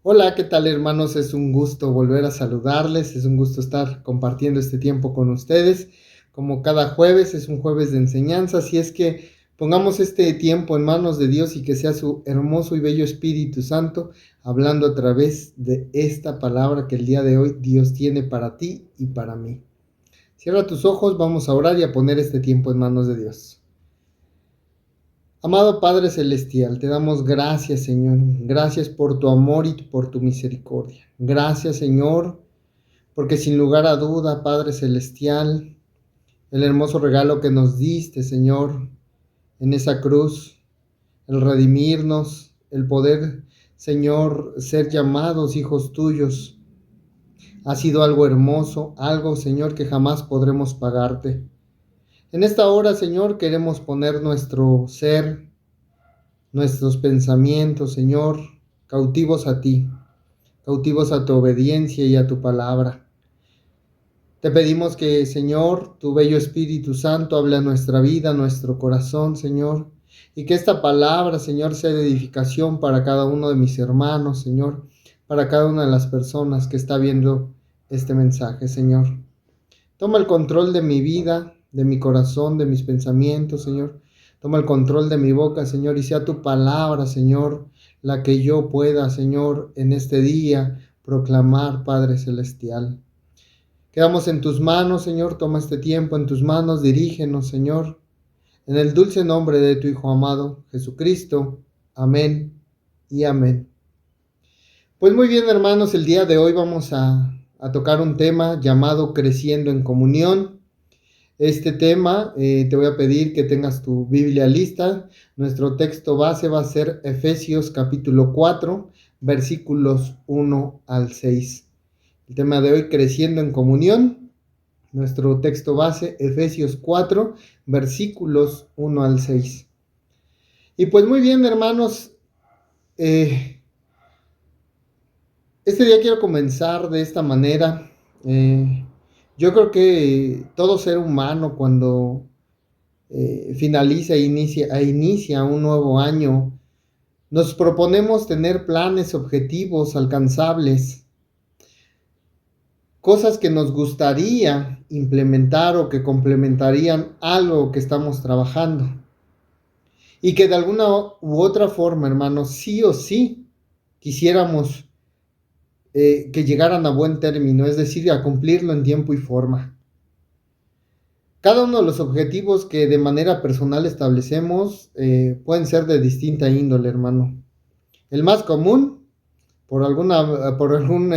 Hola, ¿qué tal hermanos? Es un gusto volver a saludarles, es un gusto estar compartiendo este tiempo con ustedes. Como cada jueves es un jueves de enseñanza, así es que pongamos este tiempo en manos de Dios y que sea su hermoso y bello Espíritu Santo hablando a través de esta palabra que el día de hoy Dios tiene para ti y para mí. Cierra tus ojos, vamos a orar y a poner este tiempo en manos de Dios. Amado Padre Celestial, te damos gracias, Señor. Gracias por tu amor y por tu misericordia. Gracias, Señor, porque sin lugar a duda, Padre Celestial, el hermoso regalo que nos diste, Señor, en esa cruz, el redimirnos, el poder, Señor, ser llamados hijos tuyos, ha sido algo hermoso, algo, Señor, que jamás podremos pagarte. En esta hora, Señor, queremos poner nuestro ser, nuestros pensamientos, Señor, cautivos a ti, cautivos a tu obediencia y a tu palabra. Te pedimos que, Señor, tu bello Espíritu Santo hable a nuestra vida, a nuestro corazón, Señor, y que esta palabra, Señor, sea de edificación para cada uno de mis hermanos, Señor, para cada una de las personas que está viendo este mensaje, Señor. Toma el control de mi vida, de mi corazón, de mis pensamientos, Señor. Toma el control de mi boca, Señor, y sea tu palabra, Señor, la que yo pueda, Señor, en este día proclamar, Padre Celestial. Quedamos en tus manos, Señor. Toma este tiempo en tus manos, dirígenos, Señor, en el dulce nombre de tu Hijo amado, Jesucristo. Amén y amén. Pues muy bien, hermanos, el día de hoy vamos a tocar un tema llamado Creciendo en Comunión. Este tema, te voy a pedir que tengas tu Biblia lista. Nuestro texto base va a ser Efesios capítulo 4, versículos 1 al 6. El tema de hoy, Creciendo en Comunión. Nuestro texto base, Efesios 4, versículos 1 al 6. Y pues muy bien, hermanos, este día quiero comenzar de esta manera. Yo creo que todo ser humano cuando finaliza inicia un nuevo año, nos proponemos tener planes, objetivos alcanzables, cosas que nos gustaría implementar o que complementarían algo que estamos trabajando. Y que de alguna u otra forma, hermanos, sí o sí quisiéramos que llegaran a buen término, es decir, a cumplirlo en tiempo y forma. Cada uno de los objetivos que de manera personal establecemos pueden ser de distinta índole, hermano. El más común, por alguna forma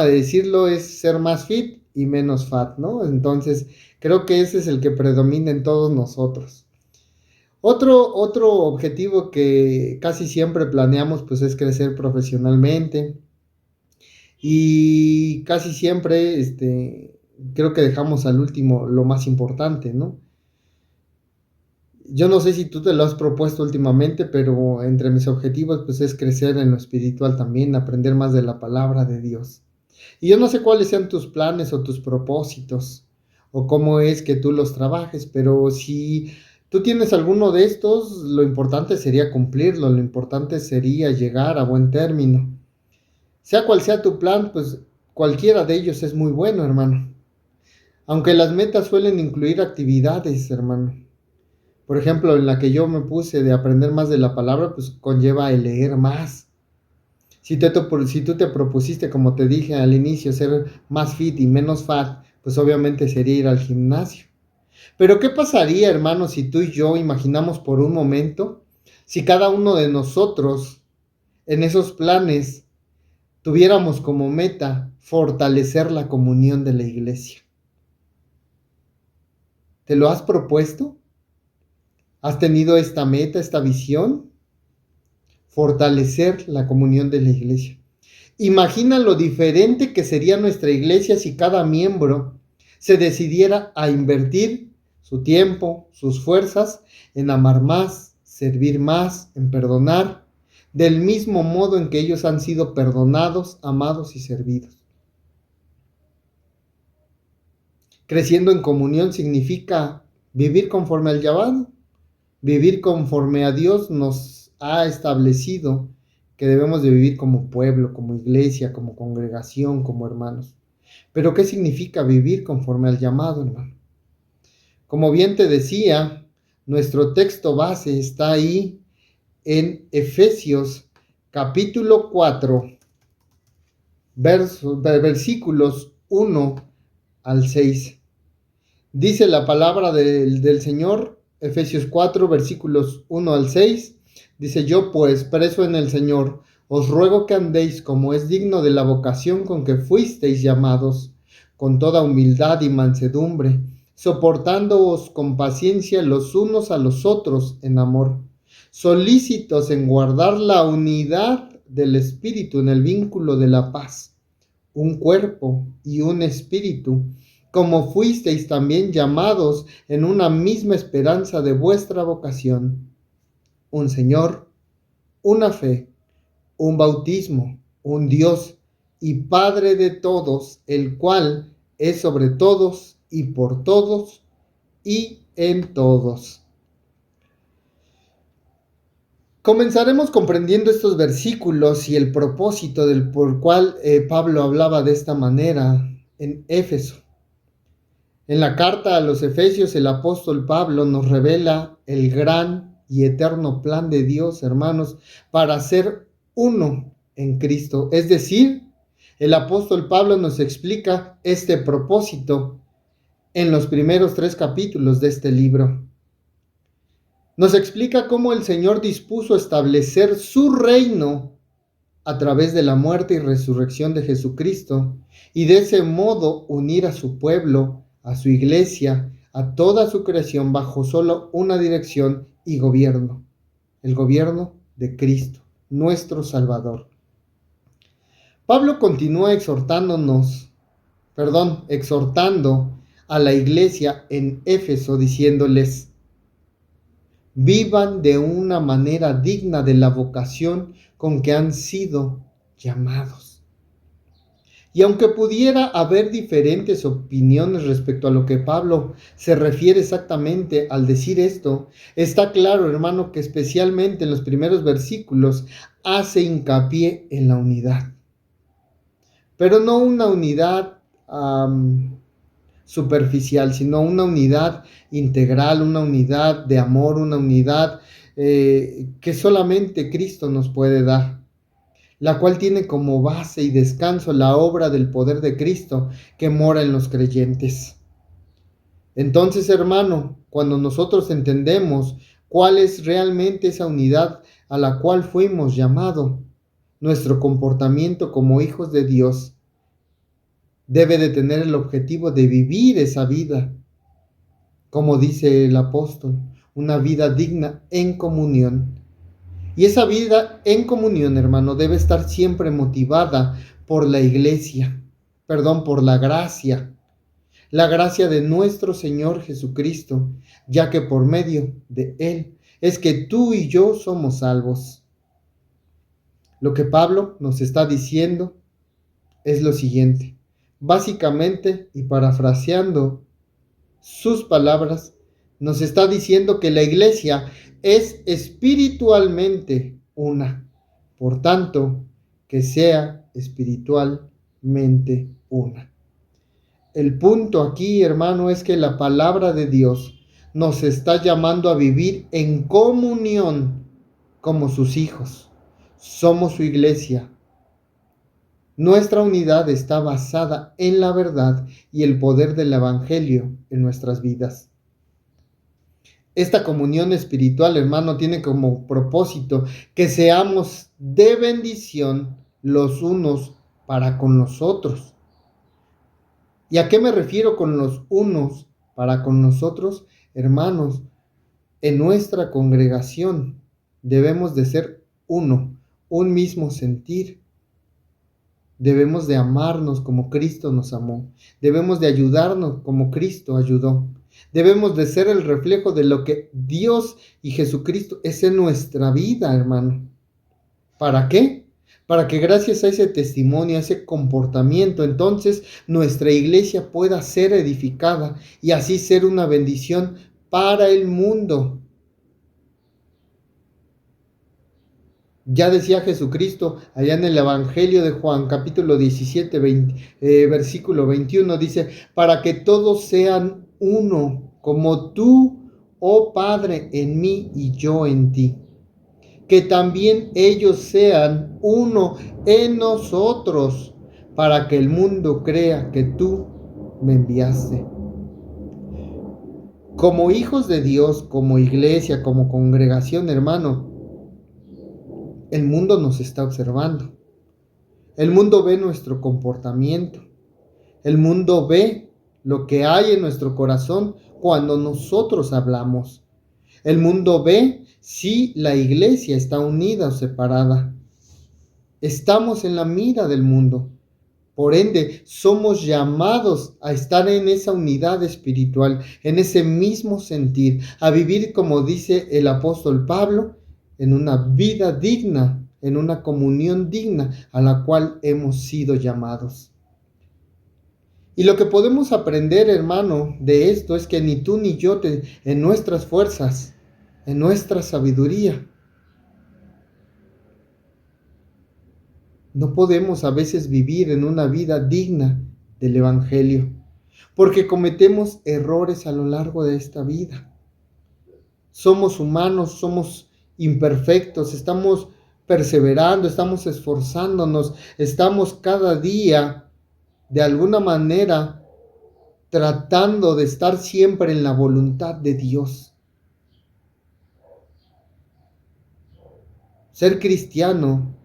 de decirlo, es ser más fit y menos fat, ¿no? Entonces, creo que ese es el que predomina en todos nosotros. Otro objetivo que casi siempre planeamos, pues, es crecer profesionalmente. Y casi siempre, creo que dejamos al último lo más importante, ¿no? Yo no sé si tú te lo has propuesto últimamente, pero entre mis objetivos pues es crecer en lo espiritual también, aprender más de la palabra de Dios. Y yo no sé cuáles sean tus planes o tus propósitos o cómo es que tú los trabajes, pero si tú tienes alguno de estos, lo importante sería cumplirlo, lo importante sería llegar a buen término. Sea cual sea tu plan, pues cualquiera de ellos es muy bueno, hermano. Aunque las metas suelen incluir actividades, hermano. Por ejemplo, en la que yo me puse de aprender más de la palabra, pues conlleva el leer más. Si tú te propusiste, como te dije al inicio, ser más fit y menos fat, pues obviamente sería ir al gimnasio. Pero ¿qué pasaría, hermano, si tú y yo imaginamos por un momento, si cada uno de nosotros en esos planes tuviéramos como meta fortalecer la comunión de la iglesia? ¿Te lo has propuesto? ¿Has tenido esta meta, esta visión? Fortalecer la comunión de la iglesia. Imagina lo diferente que sería nuestra iglesia si cada miembro se decidiera a invertir su tiempo, sus fuerzas en amar más, servir más, en perdonar, del mismo modo en que ellos han sido perdonados, amados y servidos. Creciendo en comunión significa vivir conforme al llamado, vivir conforme a Dios nos ha establecido que debemos de vivir como pueblo, como iglesia, como congregación, como hermanos. Pero ¿qué significa vivir conforme al llamado, hermano? Como bien te decía, nuestro texto base está ahí en Efesios capítulo 4, versículos 1 al 6. Dice la palabra del Señor, Efesios 4, versículos 1 al 6. Dice: yo pues, preso en el Señor, os ruego que andéis como es digno de la vocación con que fuisteis llamados, con toda humildad y mansedumbre, soportándoos con paciencia los unos a los otros en amor, solícitos en guardar la unidad del Espíritu en el vínculo de la paz, un cuerpo y un espíritu, como fuisteis también llamados en una misma esperanza de vuestra vocación, un Señor, una fe, un bautismo, un Dios y Padre de todos, el cual es sobre todos y por todos y en todos. Comenzaremos comprendiendo estos versículos y el propósito del por cual Pablo hablaba de esta manera en Éfeso. En la carta a los Efesios, el apóstol Pablo nos revela el gran y eterno plan de Dios, hermanos, para ser uno en Cristo. Es decir, el apóstol Pablo nos explica este propósito en los primeros 3 capítulos de este libro. Nos explica cómo el Señor dispuso establecer su reino a través de la muerte y resurrección de Jesucristo, y de ese modo unir a su pueblo, a su iglesia, a toda su creación bajo solo una dirección y gobierno, el gobierno de Cristo, nuestro Salvador. Pablo continúa exhortando a la iglesia en Éfeso, diciéndoles: vivan de una manera digna de la vocación con que han sido llamados. Y aunque pudiera haber diferentes opiniones respecto a lo que Pablo se refiere exactamente al decir esto, está claro, hermano, que especialmente en los primeros versículos hace hincapié en la unidad. Pero no una unidad superficial, sino una unidad integral, una unidad de amor, una unidad que solamente Cristo nos puede dar, la cual tiene como base y descanso la obra del poder de Cristo que mora en los creyentes. Entonces, hermano, cuando nosotros entendemos cuál es realmente esa unidad a la cual fuimos llamados, nuestro comportamiento como hijos de Dios debe de tener el objetivo de vivir esa vida, como dice el apóstol, una vida digna en comunión. Y esa vida en comunión, hermano, debe estar siempre motivada por la iglesia, por la gracia de nuestro Señor Jesucristo, ya que por medio de Él es que tú y yo somos salvos. Lo que Pablo nos está diciendo es lo siguiente. Básicamente, y parafraseando sus palabras, nos está diciendo que la iglesia es espiritualmente una. Por tanto, que sea espiritualmente una. El punto aquí, hermano, es que la palabra de Dios nos está llamando a vivir en comunión como sus hijos. Somos su iglesia. Nuestra unidad está basada en la verdad y el poder del Evangelio en nuestras vidas. Esta comunión espiritual, hermano, tiene como propósito que seamos de bendición los unos para con los otros. ¿Y a qué me refiero con los unos para con nosotros? Hermanos, en nuestra congregación debemos de ser uno, un mismo sentir. Debemos de amarnos como Cristo nos amó. Debemos de ayudarnos como Cristo ayudó. Debemos de ser el reflejo de lo que Dios y Jesucristo es en nuestra vida, hermano. ¿Para qué? Para que gracias a ese testimonio, a ese comportamiento, entonces nuestra iglesia pueda ser edificada y así ser una bendición para el mundo. Ya decía Jesucristo allá en el Evangelio de Juan, capítulo 17, versículo 21, dice, para que todos sean uno, como tú, oh Padre, en mí y yo en ti. Que también ellos sean uno en nosotros, para que el mundo crea que tú me enviaste. Como hijos de Dios, como iglesia, como congregación, hermano, el mundo nos está observando. El mundo ve nuestro comportamiento. El mundo ve lo que hay en nuestro corazón cuando nosotros hablamos. El mundo ve si la iglesia está unida o separada. Estamos en la mira del mundo. Por ende, somos llamados a estar en esa unidad espiritual, en ese mismo sentir, a vivir, como dice el apóstol Pablo, en una vida digna, en una comunión digna a la cual hemos sido llamados. Y lo que podemos aprender, hermano, de esto es que ni tú ni yo, en nuestras fuerzas, en nuestra sabiduría, no podemos a veces vivir en una vida digna del Evangelio, porque cometemos errores a lo largo de esta vida. Somos humanos, somos imperfectos, estamos perseverando, estamos esforzándonos, estamos cada día, de alguna manera, tratando de estar siempre en la voluntad de Dios. Ser cristiano,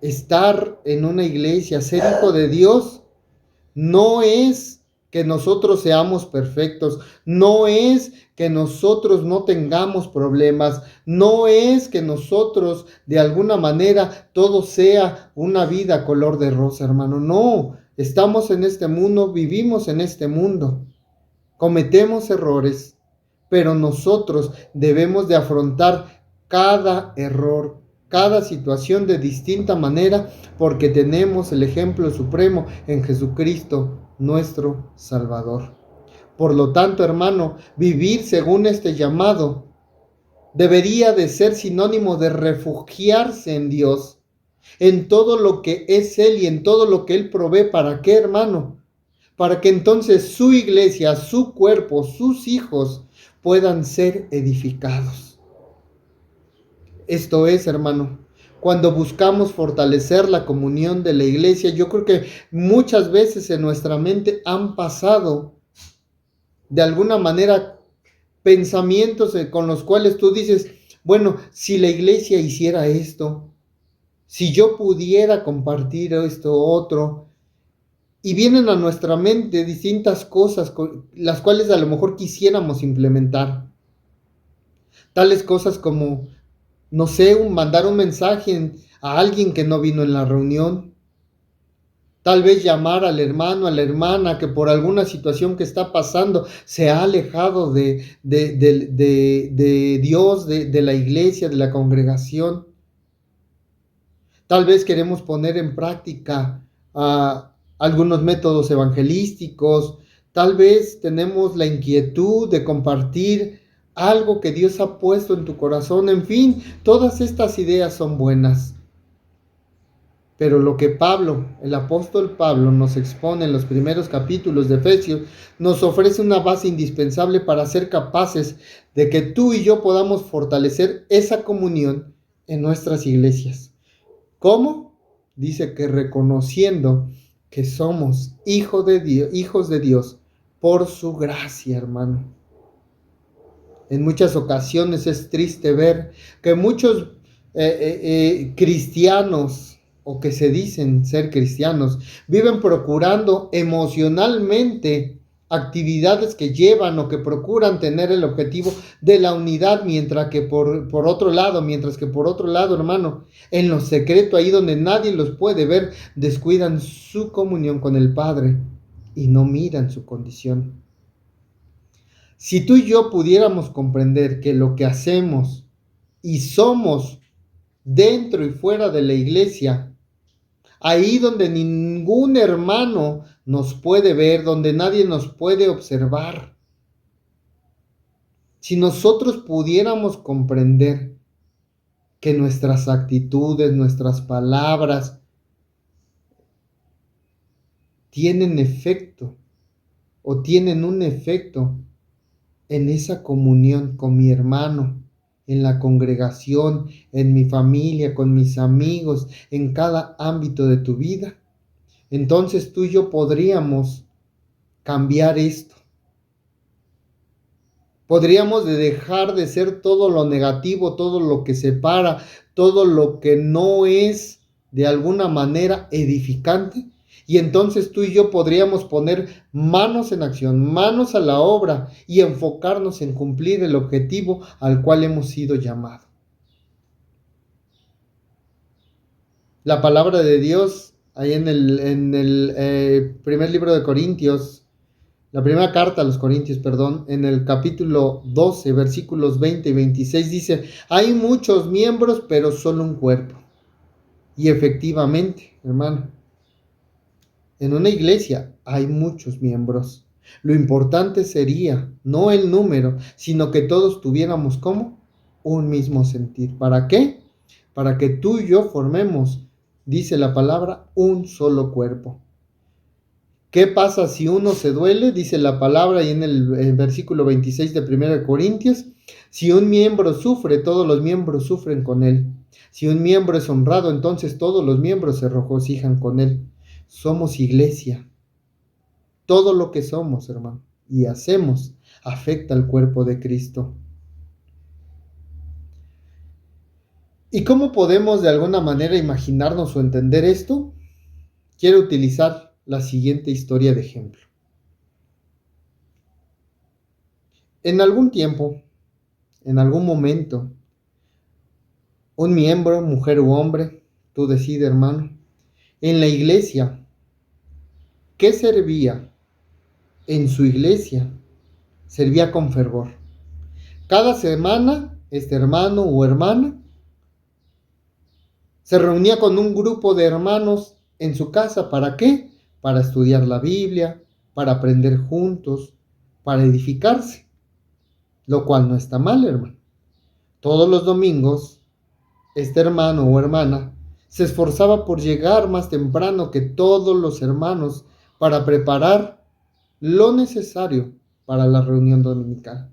estar en una iglesia, ser hijo de Dios, no es que nosotros seamos perfectos, no es que nosotros no tengamos problemas, no es que nosotros de alguna manera todo sea una vida color de rosa, hermano. No, estamos en este mundo, vivimos en este mundo, cometemos errores, pero nosotros debemos de afrontar cada error, cada situación de distinta manera, porque tenemos el ejemplo supremo en Jesucristo, nuestro Salvador. Por lo tanto, hermano, vivir según este llamado debería de ser sinónimo de refugiarse en Dios, en todo lo que es Él y en todo lo que Él provee. ¿Para qué, hermano? Para que entonces su iglesia, su cuerpo, sus hijos puedan ser edificados. Esto es, hermano, cuando buscamos fortalecer la comunión de la iglesia, yo creo que muchas veces en nuestra mente han pasado de alguna manera pensamientos con los cuales tú dices, bueno, si la iglesia hiciera esto, si yo pudiera compartir esto otro, y vienen a nuestra mente distintas cosas, las cuales a lo mejor quisiéramos implementar. Tales cosas como, no sé, mandar un mensaje a alguien que no vino en la reunión. Tal vez llamar al hermano, a la hermana que por alguna situación que está pasando se ha alejado de Dios, de la iglesia, de la congregación. Tal vez queremos poner en práctica algunos métodos evangelísticos. Tal vez tenemos la inquietud de compartir algo que Dios ha puesto en tu corazón. En fin, todas estas ideas son buenas. Pero lo que Pablo, el apóstol Pablo, nos expone en los primeros capítulos de Efesios, nos ofrece una base indispensable para ser capaces de que tú y yo podamos fortalecer esa comunión en nuestras iglesias. ¿Cómo? Dice que reconociendo que somos hijos de Dios por su gracia, hermano. En muchas ocasiones es triste ver que muchos cristianos, o que se dicen ser cristianos, viven procurando emocionalmente actividades que llevan o que procuran tener el objetivo de la unidad, mientras que por otro lado, hermano, en lo secreto, ahí donde nadie los puede ver, descuidan su comunión con el Padre y no miran su condición. Si tú y yo pudiéramos comprender que lo que hacemos y somos dentro y fuera de la iglesia, ahí donde ningún hermano nos puede ver, donde nadie nos puede observar, si nosotros pudiéramos comprender que nuestras actitudes, nuestras palabras tienen efecto o tienen un efecto en esa comunión con mi hermano, en la congregación, en mi familia, con mis amigos, en cada ámbito de tu vida. Entonces tú y yo podríamos cambiar esto. Podríamos dejar de ser todo lo negativo, todo lo que separa, todo lo que no es de alguna manera edificante. Y entonces tú y yo podríamos poner manos en acción, manos a la obra y enfocarnos en cumplir el objetivo al cual hemos sido llamados. La palabra de Dios, ahí en el primer libro de Corintios, la primera carta a los Corintios, perdón, en el capítulo 12, versículos 20 y 26 dice, hay muchos miembros, pero solo un cuerpo. Y efectivamente, hermano, en una iglesia hay muchos miembros. Lo importante sería no el número, sino que todos tuviéramos como un mismo sentir. ¿Para qué? Para que tú y yo formemos, dice la palabra, un solo cuerpo. ¿Qué pasa si uno se duele? Dice la palabra y en el versículo 26 de 1 Corintios, si un miembro sufre, todos los miembros sufren con él. Si un miembro es honrado, entonces todos los miembros se regocijan con él. Somos iglesia. Todo lo que somos, hermano, y hacemos afecta al cuerpo de Cristo. ¿Y cómo podemos de alguna manera imaginarnos o entender esto? Quiero utilizar la siguiente historia de ejemplo. En algún tiempo, en algún momento, un miembro, mujer u hombre, tú decides, hermano, en la iglesia, ¿qué servía? En su iglesia, servía con fervor. Cada semana, este hermano o hermana se reunía con un grupo de hermanos en su casa. ¿Para qué? Para estudiar la Biblia, para aprender juntos, para edificarse. Lo cual no está mal, hermano. Todos los domingos, este hermano o hermana se esforzaba por llegar más temprano que todos los hermanos para preparar lo necesario para la reunión dominical.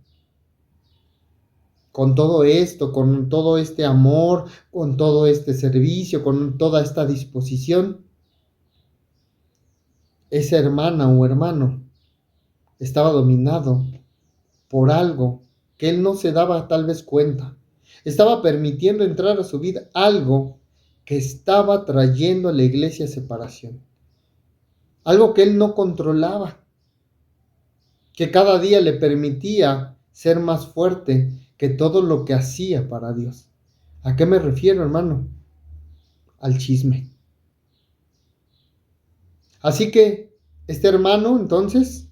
Con todo esto, con todo este amor, con todo este servicio, con toda esta disposición, esa hermana o hermano estaba dominado por algo que él no se daba tal vez cuenta. Estaba permitiendo entrar a su vida algo que estaba trayendo a la iglesia separación. Algo que él no controlaba, que cada día le permitía ser más fuerte que todo lo que hacía para Dios. ¿A qué me refiero, hermano? Al chisme. Así que este hermano entonces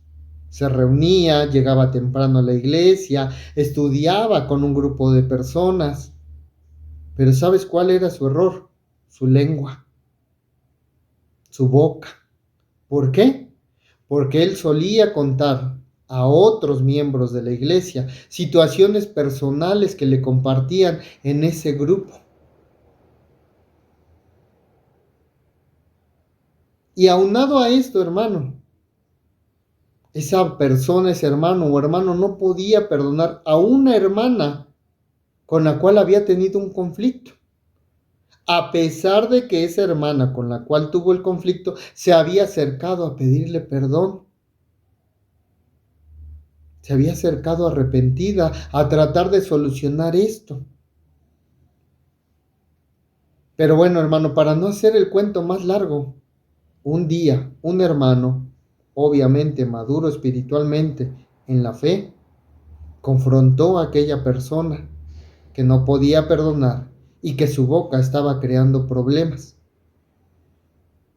se reunía, llegaba temprano a la iglesia, estudiaba con un grupo de personas. Pero ¿sabes cuál era su error? Su lengua, su boca. ¿Por qué? Porque él solía contar a otros miembros de la iglesia situaciones personales que le compartían en ese grupo. Y aunado a esto, hermano, esa persona, ese hermano o hermano no podía perdonar a una hermana con la cual había tenido un conflicto, a pesar de que esa hermana con la cual tuvo el conflicto se había acercado a pedirle perdón. Se había acercado arrepentida a tratar de solucionar esto. Pero bueno, hermano, para no hacer el cuento más largo, un día un hermano, obviamente maduro espiritualmente en la fe, confrontó a aquella persona que no podía perdonar y que su boca estaba creando problemas.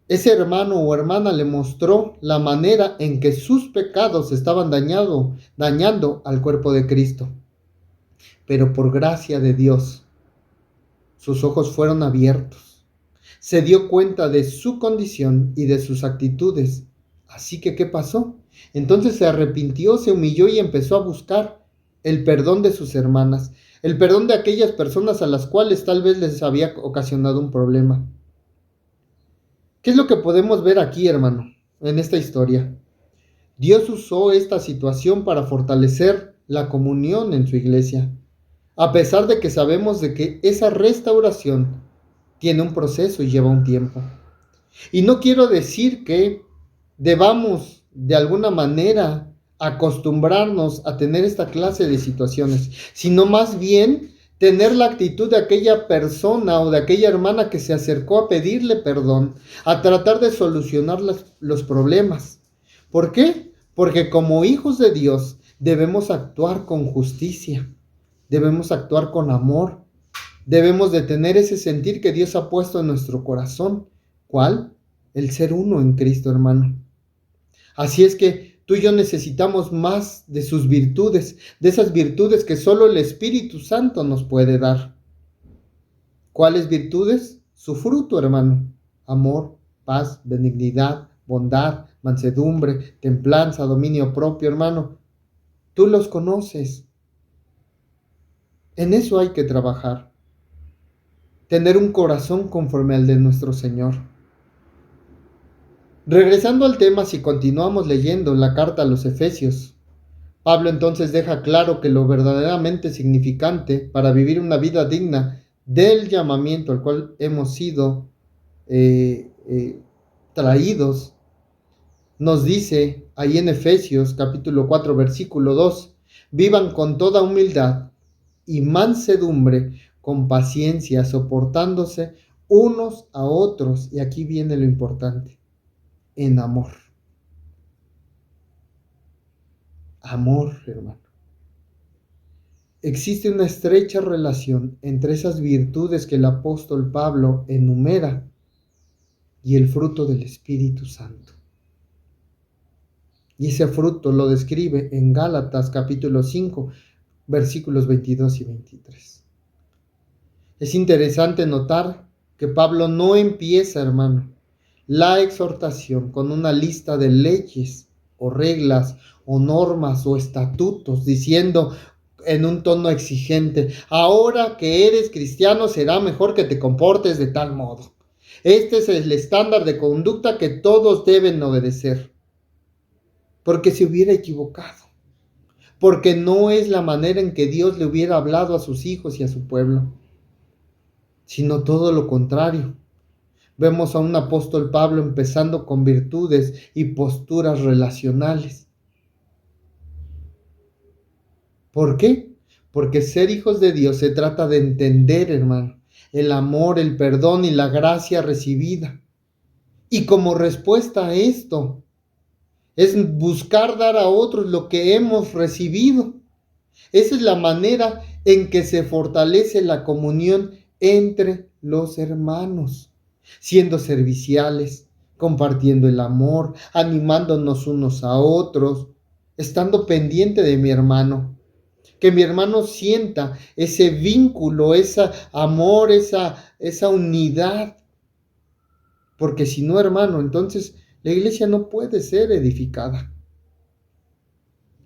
Ese hermano o hermana le mostró la manera en que sus pecados estaban dañando al cuerpo de Cristo. Pero por gracia de Dios, sus ojos fueron abiertos. Se dio cuenta de su condición y de sus actitudes. Así que, ¿qué pasó? Entonces se arrepintió, se humilló y empezó a buscar el perdón de sus hermanas, el perdón de aquellas personas a las cuales tal vez les había ocasionado un problema. ¿Qué es lo que podemos ver aquí, hermano, en esta historia? Dios usó esta situación para fortalecer la comunión en su iglesia, a pesar de que sabemos de que esa restauración tiene un proceso y lleva un tiempo. Y no quiero decir que debamos de alguna manera acostumbrarnos a tener esta clase de situaciones, sino más bien tener la actitud de aquella persona o de aquella hermana que se acercó a pedirle perdón, a tratar de solucionar los problemas. ¿Por qué? Porque como hijos de Dios debemos actuar con justicia, debemos actuar con amor, debemos de tener ese sentir que Dios ha puesto en nuestro corazón. ¿Cuál? El ser uno en Cristo, hermano. Así es que tú y yo necesitamos más de sus virtudes, de esas virtudes que solo el Espíritu Santo nos puede dar. ¿Cuáles virtudes? Su fruto, hermano. Amor, paz, benignidad, bondad, mansedumbre, templanza, dominio propio, hermano. Tú los conoces. En eso hay que trabajar. Tener un corazón conforme al de nuestro Señor. Regresando al tema, si continuamos leyendo la carta a los Efesios, Pablo entonces deja claro que lo verdaderamente significante para vivir una vida digna del llamamiento al cual hemos sido traídos, nos dice ahí en Efesios capítulo 4 versículo 2, vivan con toda humildad y mansedumbre, con paciencia, soportándose unos a otros, y aquí viene lo importante, en amor. Amor, hermano. Existe una estrecha relación entre esas virtudes que el apóstol Pablo enumera y el fruto del Espíritu Santo. Y ese fruto lo describe en Gálatas capítulo 5, versículos 22 y 23. Es interesante notar que Pablo no empieza, hermano, la exhortación con una lista de leyes o reglas o normas o estatutos diciendo en un tono exigente, ahora que eres cristiano será mejor que te comportes de tal modo. Este es el estándar de conducta que todos deben obedecer. Porque se hubiera equivocado. Porque no es la manera en que Dios le hubiera hablado a sus hijos y a su pueblo, sino todo lo contrario. Vemos a un apóstol Pablo empezando con virtudes y posturas relacionales. ¿Por qué? Porque ser hijos de Dios se trata de entender, hermano, el amor, el perdón y la gracia recibida. Y como respuesta a esto, es buscar dar a otros lo que hemos recibido. Esa es la manera en que se fortalece la comunión entre los hermanos, siendo serviciales, compartiendo el amor, animándonos unos a otros, estando pendiente de mi hermano. Que mi hermano sienta ese vínculo, ese amor, esa unidad. Porque si no, hermano, entonces la iglesia no puede ser edificada.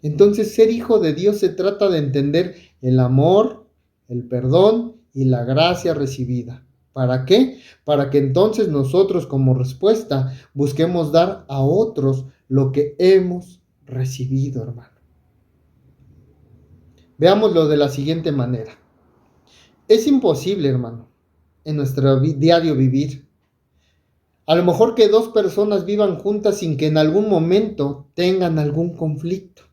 Entonces, ser hijo de Dios se trata de entender el amor, el perdón y la gracia recibida. ¿Para qué? Para que entonces nosotros como respuesta busquemos dar a otros lo que hemos recibido, hermano. Veámoslo de la siguiente manera. Es imposible, hermano, en nuestro diario vivir. A lo mejor que dos personas vivan juntas sin que en algún momento tengan algún conflicto.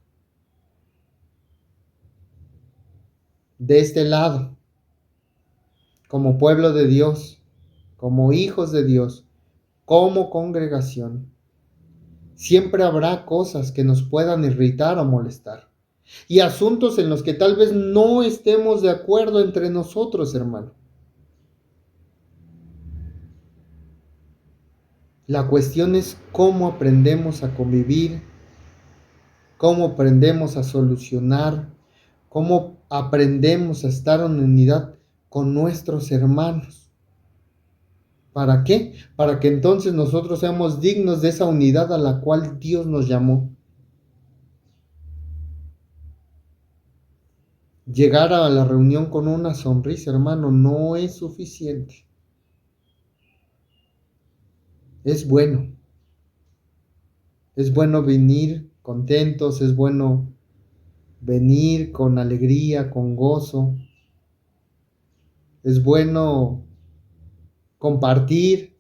De este lado, como pueblo de Dios, como hijos de Dios, como congregación, siempre habrá cosas que nos puedan irritar o molestar. Y asuntos en los que tal vez no estemos de acuerdo entre nosotros, hermano. La cuestión es cómo aprendemos a convivir, cómo aprendemos a solucionar, cómo aprendemos a estar en unidad con nuestros hermanos. ¿Para qué? Para que entonces nosotros seamos dignos de esa unidad a la cual Dios nos llamó. Llegar a la reunión con una sonrisa, hermano, no es suficiente. Es bueno. Es bueno venir contentos, es bueno venir con alegría, con gozo. Es bueno compartir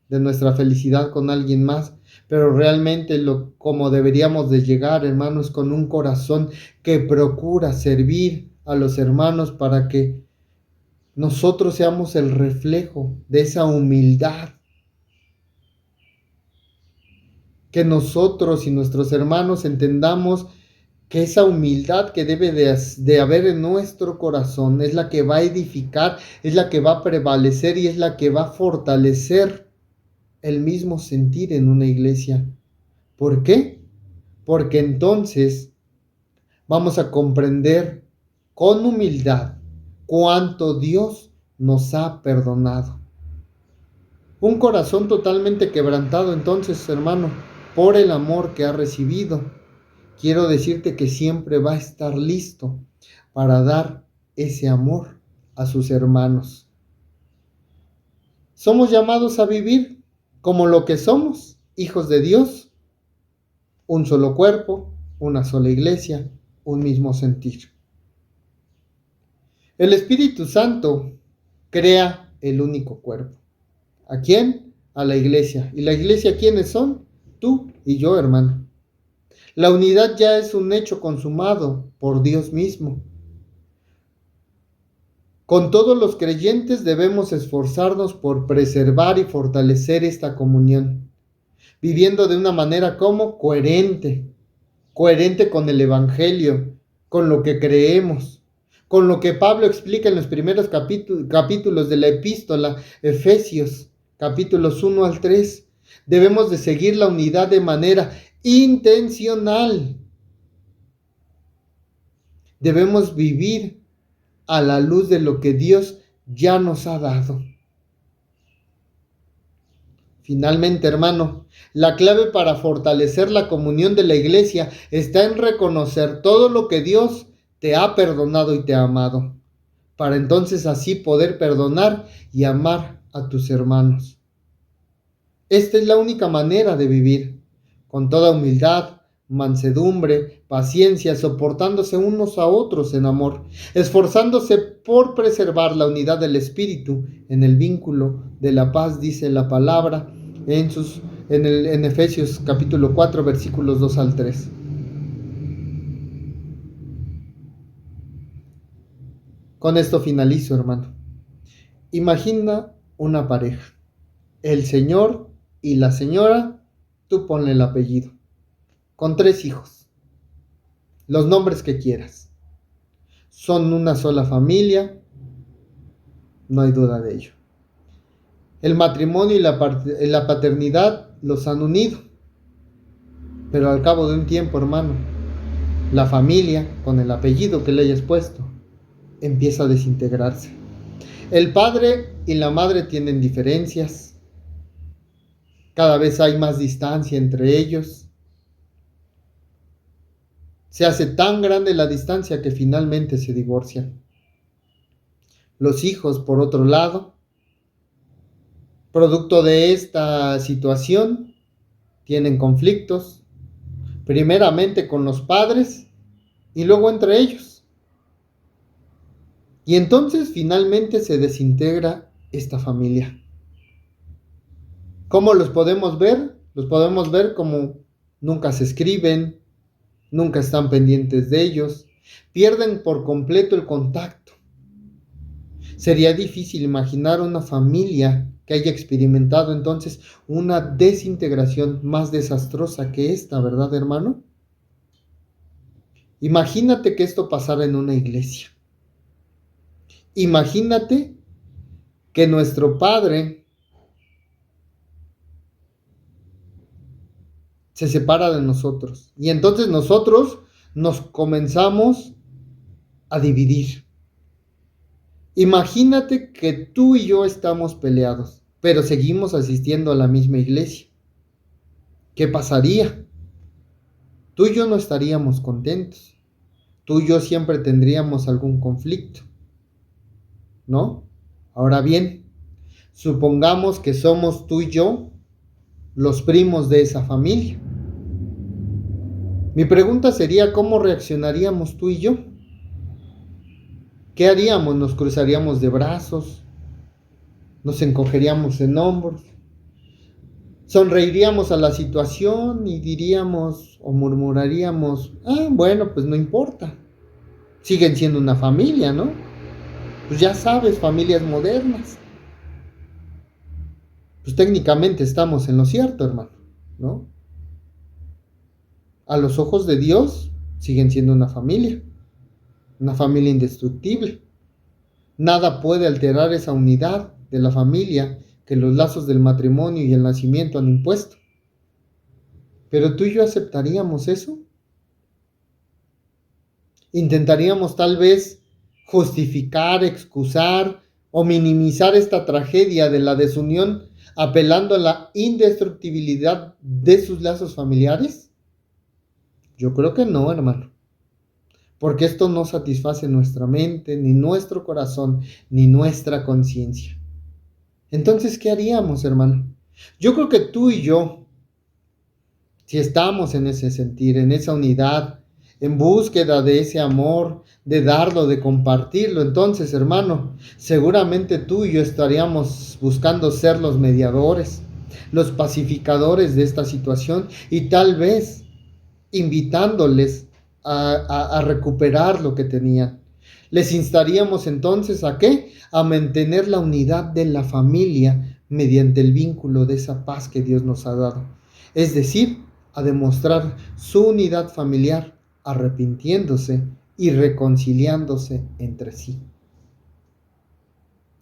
de nuestra felicidad con alguien más, pero realmente como deberíamos de llegar, hermanos, con un corazón que procura servir a los hermanos para que nosotros seamos el reflejo de esa humildad, que nosotros y nuestros hermanos entendamos que esa humildad que debe de haber en nuestro corazón es la que va a edificar, es la que va a prevalecer y es la que va a fortalecer el mismo sentir en una iglesia. ¿Por qué? Porque entonces vamos a comprender con humildad cuánto Dios nos ha perdonado. Un corazón totalmente quebrantado, entonces, hermano, por el amor que ha recibido, quiero decirte que siempre va a estar listo para dar ese amor a sus hermanos. Somos llamados a vivir como lo que somos, hijos de Dios, un solo cuerpo, una sola iglesia, un mismo sentir. El Espíritu Santo crea el único cuerpo. ¿A quién? A la iglesia. ¿Y la iglesia quiénes son? Tú y yo, hermano. La unidad ya es un hecho consumado por Dios mismo. Con todos los creyentes debemos esforzarnos por preservar y fortalecer esta comunión, viviendo de una manera como coherente con el Evangelio, con lo que creemos, con lo que Pablo explica en los primeros capítulos de la epístola, Efesios, capítulos 1 al 3. Debemos de seguir la unidad de manera intencional. Debemos vivir a la luz de lo que Dios ya nos ha dado. Finalmente, hermano, la clave para fortalecer la comunión de la iglesia está en reconocer todo lo que Dios te ha perdonado y te ha amado, para entonces así poder perdonar y amar a tus hermanos. Esta es la única manera de vivir, con toda humildad, mansedumbre, paciencia, soportándose unos a otros en amor, esforzándose por preservar la unidad del espíritu en el vínculo de la paz, dice la palabra en Efesios capítulo 4, versículos 2 al 3. Con esto finalizo, hermano. Imagina una pareja, el señor y la señora, tú ponle el apellido, con 3 hijos, los nombres que quieras. Son una sola familia, no hay duda de ello. El matrimonio y la paternidad los han unido, pero al cabo de un tiempo, hermano, la familia, con el apellido que le hayas puesto, empieza a desintegrarse. El padre y la madre tienen diferencias, cada vez hay más distancia entre ellos. Se hace tan grande la distancia que finalmente se divorcian. Los hijos, por otro lado, producto de esta situación, tienen conflictos, primeramente con los padres y luego entre ellos. Y entonces finalmente se desintegra esta familia. ¿Cómo los podemos ver? Los podemos ver como nunca se escriben, nunca están pendientes de ellos, pierden por completo el contacto. Sería difícil imaginar una familia que haya experimentado entonces una desintegración más desastrosa que esta, ¿verdad, hermano? Imagínate que esto pasara en una iglesia. Imagínate que nuestro Padre se separa de nosotros y entonces nosotros nos comenzamos a dividir. Imagínate que tú y yo estamos peleados, pero seguimos asistiendo a la misma iglesia. ¿Qué pasaría? Tú y yo no estaríamos contentos. tú y yo siempre tendríamos algún conflicto, ¿no? Ahora bien, supongamos que somos tú y yo los primos de esa familia. Mi pregunta sería, ¿cómo reaccionaríamos tú y yo? ¿Qué haríamos? ¿Nos cruzaríamos de brazos? ¿Nos encogeríamos en hombros? ¿Sonreiríamos a la situación y diríamos o murmuraríamos, bueno, pues no importa, siguen siendo una familia, ¿no? Pues ya sabes, familias modernas. Pues técnicamente estamos en lo cierto, hermano, ¿no? A los ojos de Dios siguen siendo una familia indestructible. Nada puede alterar esa unidad de la familia que los lazos del matrimonio y el nacimiento han impuesto. Pero tú y yo aceptaríamos eso. Intentaríamos tal vez justificar, excusar o minimizar esta tragedia de la desunión apelando a la indestructibilidad de sus lazos familiares. Yo creo que no, hermano, porque esto no satisface nuestra mente, ni nuestro corazón, ni nuestra conciencia. Entonces, ¿qué haríamos, hermano? Yo creo que tú y yo, si estamos en ese sentir, en esa unidad, en búsqueda de ese amor, de darlo, de compartirlo, entonces, hermano, seguramente tú y yo estaríamos buscando ser los mediadores, los pacificadores de esta situación y tal vez invitándoles a recuperar lo que tenían. Les instaríamos entonces ¿a qué? A mantener la unidad de la familia mediante el vínculo de esa paz que Dios nos ha dado. Es decir, a demostrar su unidad familiar, arrepintiéndose y reconciliándose entre sí.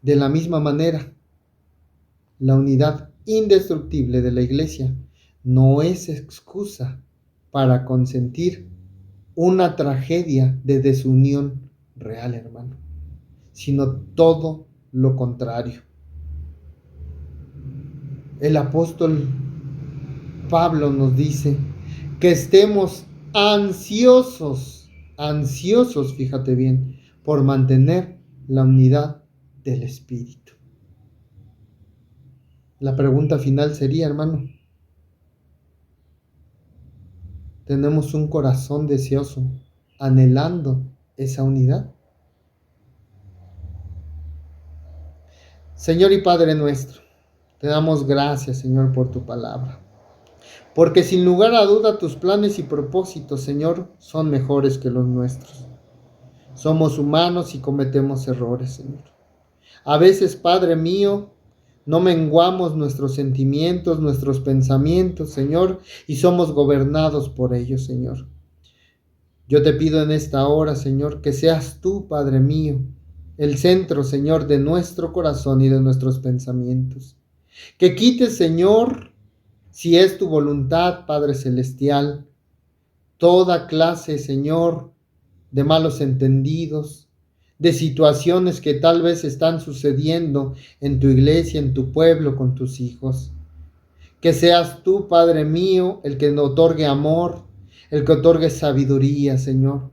De la misma manera, la unidad indestructible de la Iglesia no es excusa para consentir una tragedia de desunión real, hermano, sino todo lo contrario. El apóstol Pablo nos dice que estemos ansiosos, fíjate bien, por mantener la unidad del Espíritu. La pregunta final sería, hermano, ¿tenemos un corazón deseoso, anhelando esa unidad? Señor y Padre nuestro, te damos gracias, Señor, por tu palabra. Porque sin lugar a duda tus planes y propósitos, Señor, son mejores que los nuestros. Somos humanos y cometemos errores, Señor. A veces, Padre mío, no menguamos nuestros sentimientos, nuestros pensamientos, Señor, y somos gobernados por ellos, Señor. Yo te pido en esta hora, Señor, que seas tú, Padre mío, el centro, Señor, de nuestro corazón y de nuestros pensamientos. Que quites, Señor, si es tu voluntad, Padre Celestial, toda clase, Señor, de malos entendidos, de situaciones que tal vez están sucediendo en tu iglesia, en tu pueblo, con tus hijos. Que seas tú, Padre mío, el que nos otorgue amor, el que otorgue sabiduría, Señor,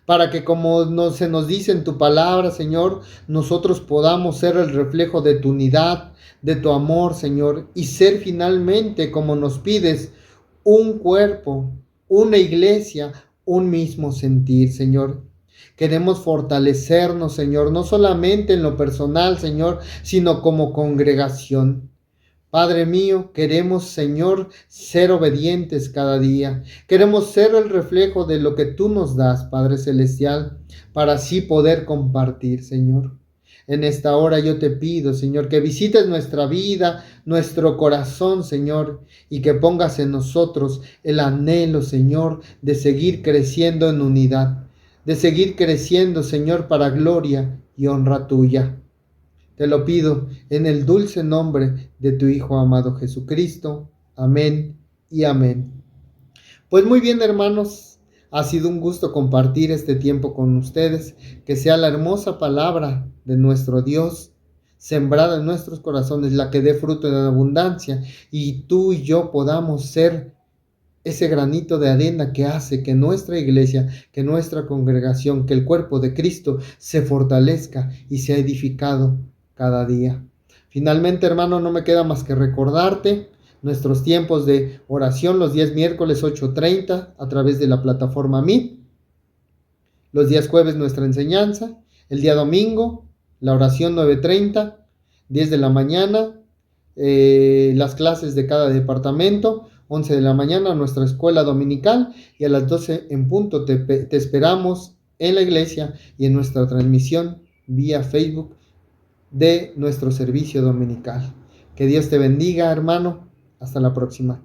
para que como se nos dice en tu palabra, Señor, nosotros podamos ser el reflejo de tu unidad, de tu amor, Señor, y ser finalmente, como nos pides, un cuerpo, una iglesia, un mismo sentir, Señor. Queremos fortalecernos, Señor, no solamente en lo personal, Señor, sino como congregación. Padre mío, queremos, Señor, ser obedientes cada día. Queremos ser el reflejo de lo que tú nos das, Padre Celestial, para así poder compartir, Señor. En esta hora yo te pido, Señor, que visites nuestra vida, nuestro corazón, Señor, y que pongas en nosotros el anhelo, Señor, de seguir creciendo en unidad, de seguir creciendo, Señor, para gloria y honra tuya. Te lo pido en el dulce nombre de tu Hijo amado Jesucristo. Amén y amén. Pues muy bien, hermanos, ha sido un gusto compartir este tiempo con ustedes. Que sea la hermosa palabra de nuestro Dios sembrada en nuestros corazones la que dé fruto en abundancia y tú y yo podamos ser ese granito de arena que hace que nuestra iglesia, que nuestra congregación, que el cuerpo de Cristo se fortalezca y sea edificado cada día. Finalmente, hermano, no me queda más que recordarte nuestros tiempos de oración los días miércoles 8:30 a través de la plataforma Meet, los días jueves nuestra enseñanza, el día domingo la oración 9:30, 10 de la mañana, las clases de cada departamento, 11 de la mañana nuestra escuela dominical y a las 12 en punto te esperamos en la iglesia y en nuestra transmisión vía Facebook de nuestro servicio dominical. Que Dios te bendiga, hermano. Hasta la próxima.